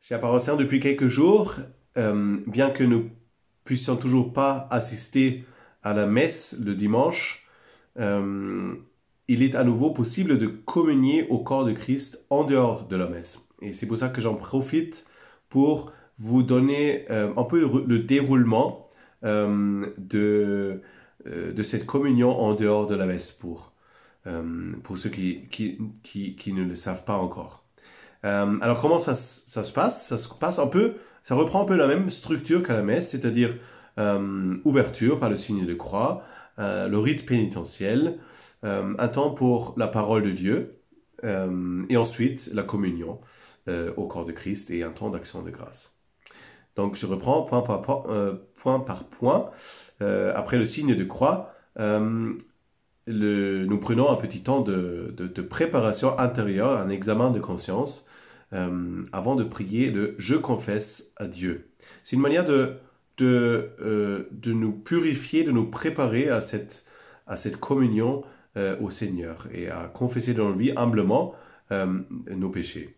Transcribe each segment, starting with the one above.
Chers paroissiens, depuis quelques jours, bien que nous puissions toujours pas assister à la messe le dimanche, euh, il est à nouveau possible de communier au corps de Christ en dehors de la messe. Et c'est pour ça que j'en profite pour vous donner un peu le déroulement de cette communion en dehors de la messe pour ceux qui ne le savent pas encore. Alors comment ça se passe? Ça se passe un peu, ça reprend un peu la même structure qu'à la messe, c'est-à-dire ouverture par le signe de croix, le rite pénitentiel, un temps pour la parole de Dieu, et ensuite la communion au corps de Christ et un temps d'action de grâce. Donc je reprends point par point. Après le signe de croix, nous prenons un petit temps de préparation intérieure, un examen de conscience, avant de prier le « Je confesse à Dieu ». C'est une manière de nous purifier, de nous préparer à cette communion au Seigneur et à confesser dans notre vie humblement nos péchés.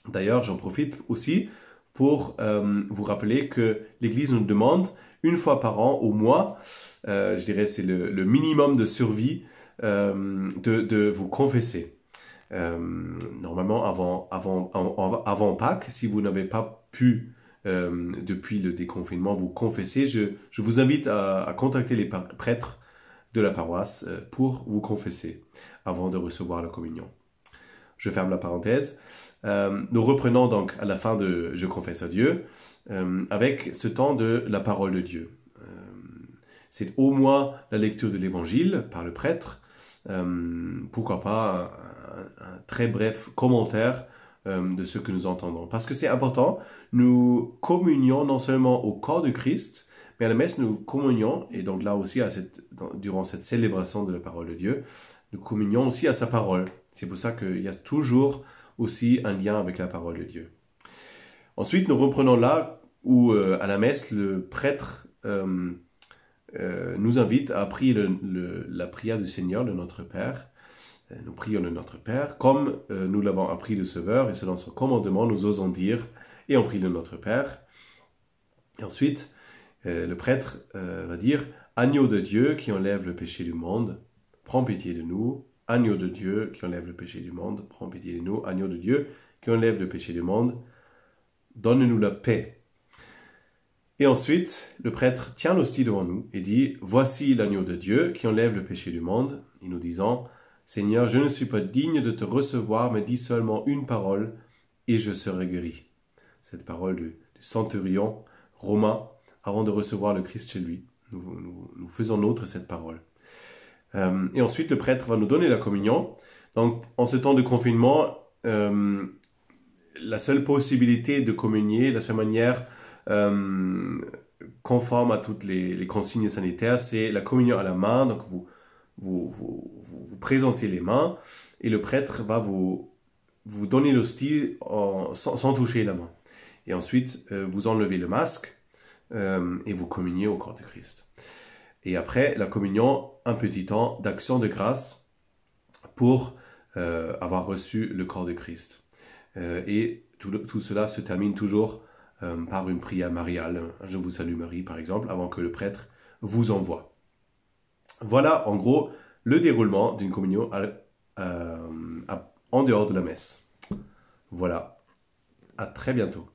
D'ailleurs, j'en profite aussi pour vous rappeler que l'Église nous demande une fois par an au mois, je dirais c'est le minimum de survie, de vous confesser. Normalement, avant Pâques, si vous n'avez pas pu, depuis le déconfinement, vous confesser, je vous invite à contacter les prêtres de la paroisse pour vous confesser avant de recevoir la communion. Je ferme la parenthèse. Nous reprenons donc à la fin de Je confesse à Dieu avec ce temps de la parole de Dieu. C'est au moins la lecture de l'évangile par le prêtre, pourquoi pas un très bref commentaire de ce que nous entendons. Parce que c'est important, nous communions non seulement au corps de Christ, mais à la messe nous communions, et donc là aussi durant cette célébration de la parole de Dieu, nous communions aussi à sa parole. C'est pour ça qu'il y a toujours aussi un lien avec la parole de Dieu. Ensuite, nous reprenons là où à la messe, le prêtre nous invite à prier la prière du Seigneur, de notre Père. Nous prions de notre Père, comme nous l'avons appris le Sauveur, et selon son commandement, nous osons dire, et on prie de notre Père. Et ensuite, le prêtre va dire, Agneau de Dieu qui enlève le péché du monde, prends pitié de nous. Agneau de Dieu qui enlève le péché du monde, prends pitié de nous. Agneau de Dieu qui enlève le péché du monde, donne-nous la paix. Et ensuite, le prêtre tient l'hostie devant nous et dit, voici l'agneau de Dieu qui enlève le péché du monde. Et nous disons, Seigneur, je ne suis pas digne de te recevoir, mais dis seulement une parole et je serai guéri. Cette parole du centurion romain avant de recevoir le Christ chez lui. Nous faisons nôtre cette parole. Et ensuite, le prêtre va nous donner la communion. Donc, en ce temps de confinement, la seule possibilité de communier, la seule manière conforme à toutes les consignes sanitaires, c'est la communion à la main. Donc, vous présentez les mains et le prêtre va vous donner l'hostie sans toucher la main. Et ensuite, vous enlevez le masque et vous communiez au corps de Christ. Et après la communion, un petit temps d'action de grâce pour avoir reçu le corps de Christ. Et tout cela se termine toujours par une prière mariale. Je vous salue Marie, par exemple, avant que le prêtre vous envoie. Voilà, en gros, le déroulement d'une communion en dehors de la messe. Voilà, à très bientôt.